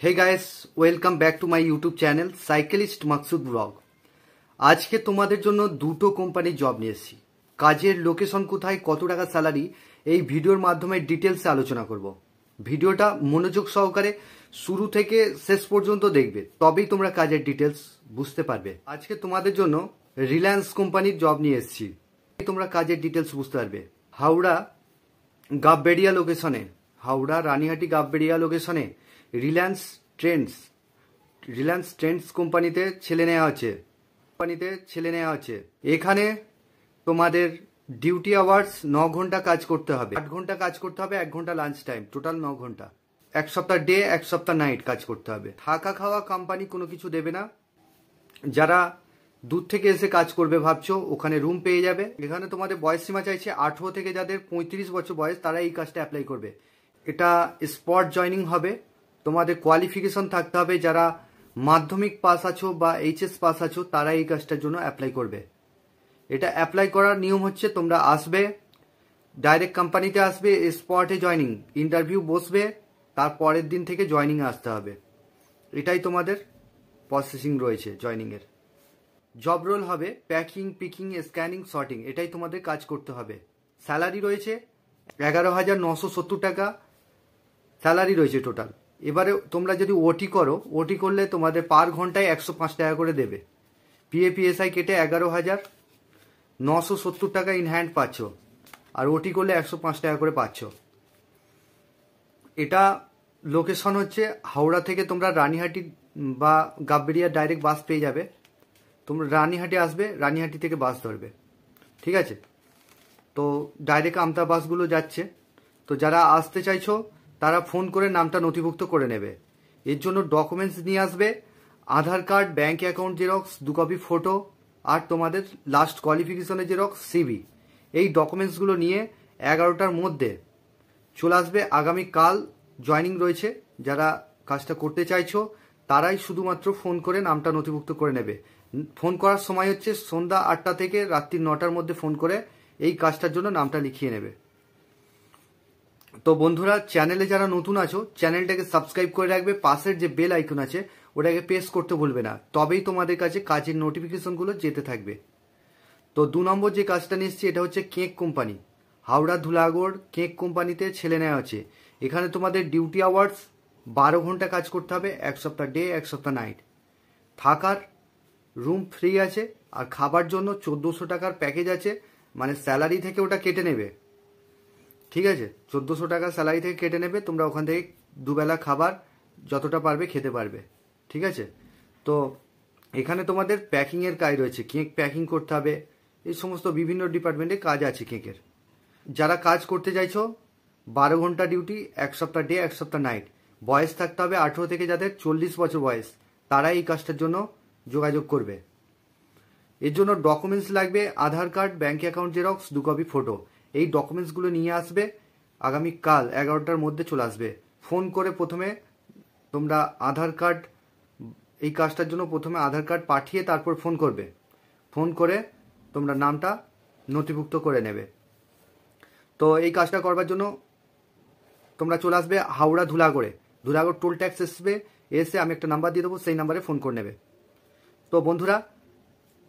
Hey guys, welcome back to my YouTube channel cyclist Maqsood vlog. আজকে তোমাদের জন্য দুটো কোম্পানির জব নিয়ে এসেছি। কাজের লোকেশন কোথায়, কত টাকা স্যালারি, এই ভিডিওর মাধ্যমে ডিটেলসে আলোচনা করব। ভিডিওটা মনোযোগ সহকারে শুরু থেকে শেষ পর্যন্ত দেখবে, তবেই তোমরা কাজের ডিটেলস বুঝতে পারবে। আজকে তোমাদের জন্য রিলায়েন্স কোম্পানির জব নিয়ে এসেছি, তোমরা কাজের ডিটেলস বুঝতে পারবে। হাওড়া গাববেড়িয়া লোকেশনে, হাওড়া রানীহাটি গাববেড়িয়া লোকেশনে রিলায়েন্স ট্রেন্ডস কোম্পানিতে ছেলে নেওয়া আছে। এখানে তোমাদের ডিউটি আওয়ার্স 9 ঘন্টা কাজ করতে হবে, 8 ঘন্টা কাজ করতে হবে, 1 ঘন্টা লাঞ্চ টাইম, টোটাল 9 ঘন্টা। এক সপ্তাহ ডে, এক সপ্তাহ নাইট কাজ করতে হবে। থাকা খাওয়া কোম্পানি কোনো কিছু দেবে না। যারা দূর থেকে এসে কাজ করবে ভাবছো, ওখানে রুম পেয়ে যাবে। এখানে তোমাদের বয়স সীমা চাইছে 18 থেকে যাদের 35 বছর বয়স, তারা এই কাজটা অ্যাপ্লাই করবে। এটা স্পট জয়নিং হবে। তোমাদের কোয়ালিফিকেশন থাকতে হবে, যারা মাধ্যমিক পাস আছো বা এইচএস পাস আছো তারা এই কাজটার জন্য অ্যাপ্লাই করবে। এটা অ্যাপ্লাই করার নিয়ম হচ্ছে, তোমরা আসবে, ডাইরেক্ট কোম্পানিতে আসবে, স্পটে জয়নিং, ইন্টারভিউ বসবে, তার পরের দিন থেকে জয়নিংয়ে আসতে হবে। এটাই তোমাদের প্রসেসিং রয়েছে জয়নিংয়ের। জব রোল হবে প্যাকিং, পিকিং, স্ক্যানিং, সর্টিং, এটাই তোমাদের কাজ করতে হবে। স্যালারি রয়েছে 11,970 টাকা স্যালারি রয়েছে টোটাল। এবারে তোমরা যদি ওটি করো, ওটি করলে তোমাদের পার ঘন্টায় 105 টাকা করে দেবে। পিএফ-ইএসআই কেটে 11,970 টাকা ইন হ্যান্ড পাচ্ছ, আর ওটি করলে 105 টাকা করে পাচ্ছ। এটা লোকেশন হচ্ছে হাওড়া থেকে তোমরা রানীহাটি বা গাববেড়িয়া ডাইরেক্ট বাস পেয়ে যাবে। তোমরা রানীহাটি আসবে, রানীহাটি থেকে বাস ধরবে, ঠিক আছে? তো ডাইরেক্ট আমতা বাসগুলো যাচ্ছে। তো যারা আসতে চাইছো তারা ফোন করে নামটা নথিভুক্ত করে নেবে। এর জন্য ডকুমেন্টস নিয়ে আসবে, Aadhaar card, bank account xerox, 2 copy photo, আর তোমাদের লাস্ট কোয়ালিফিকেশনের জেরক্স, সিভি। এই ডকুমেন্টসগুলো নিয়ে 11টার মধ্যে চলে আসবে। আগামীকাল জয়নিং রয়েছে। যারা কাজটা করতে চাইছো তারাই শুধুমাত্র ফোন করে নামটা নথিভুক্ত করে নেবে। ফোন করার সময় হচ্ছে সন্ধ্যা 8টা থেকে রাত্রি 9টার মধ্যে ফোন করে এই কাজটার জন্য নামটা লিখিয়ে নেবে। তো বন্ধুরা, চ্যানেলে যারা নতুন আছো চ্যানেলটাকে সাবস্ক্রাইব করে রাখবে, পাশের যে বেল আইকন আছে ওটাকে প্রেস করতে ভুলবে না, তবেই তোমাদের কাছে কাজের নোটিফিকেশনগুলো যেতে থাকবে। তো 2 নম্বর যে কাজটা নিয়ে এসেছি, এটা হচ্ছে cake company. Howrah Dhulagarh cake কোম্পানিতে ছেলে নেওয়া আছে। এখানে তোমাদের ডিউটি আওয়ার্স 12 ঘন্টা কাজ করতে হবে, 1 সপ্তাহ ডে, 1 সপ্তাহ নাইট। থাকার রুম ফ্রি আছে, আর খাবার জন্য 1400 টাকার প্যাকেজ আছে, মানে স্যালারি থেকে ওটা কেটে নেবে, ঠিক আছে? 1400 টাকা স্যালারি থেকে কেটে নেবে। তোমরা ওখান থেকে দুবেলা খাবার যতটা পারবে খেতে পারবে, ঠিক আছে? তো এখানে তোমাদের প্যাকিংয়ের কাজ রয়েছে, কেক প্যাকিং করতে হবে, এই সমস্ত বিভিন্ন ডিপার্টমেন্টে কাজ আছে কেকের। যারা কাজ করতে চাইছো 12 ঘন্টা ডিউটি, 1 সপ্তাহ ডে, 1 সপ্তাহ নাইট। বয়স থাকতে হবে 18 থেকে যাদের 40 বছর বয়স, তারা এই কাজটার জন্য যোগাযোগ করবে। এর জন্য ডকুমেন্টস লাগবে Aadhaar card, bank account xerox, 2 copy photo. এই ডকুমেন্টসগুলো নিয়ে আসবে, আগামীকাল 11টার মধ্যে চলে আসবে। ফোন করে প্রথমে তোমরা আধার কার্ড, এই কাজটার জন্য প্রথমে আধার কার্ড পাঠিয়ে তারপর ফোন করবে। ফোন করে তোমরা নামটা নথিভুক্ত করে নেবে। তো এই কাজটা করবার জন্য তোমরা চলে আসবে হাওড়া ধুলাগড় টোল ট্যাক্স আসবে, এসে আমি একটা নাম্বার দিয়ে দেবো, সেই নাম্বারে ফোন করে নেবে। তো বন্ধুরা,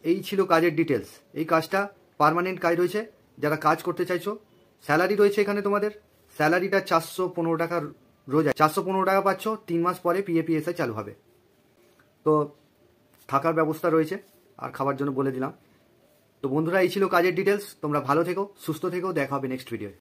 এই ছিল কাজের ডিটেলস। এই কাজটা পার্মানেন্ট কাজ রয়েছে। যারা কাজ করতে চাইছো, স্যালারি রয়েছে এখানে তোমাদের। স্যালারিটা 415 টাকা রোজ, 415 টাকা পাচ্ছ। 3 মাস পরে পিএফ-ইএসআই চালু হবে। তো থাকার ব্যবস্থা রয়েছে, আর খাবার জন্য বলে দিলাম। তো বন্ধুরা, এই ছিল কাজের ডিটেলস। তোমরা ভালো থেকো, সুস্থ থেকো, দেখা হবে নেক্সট ভিডিও।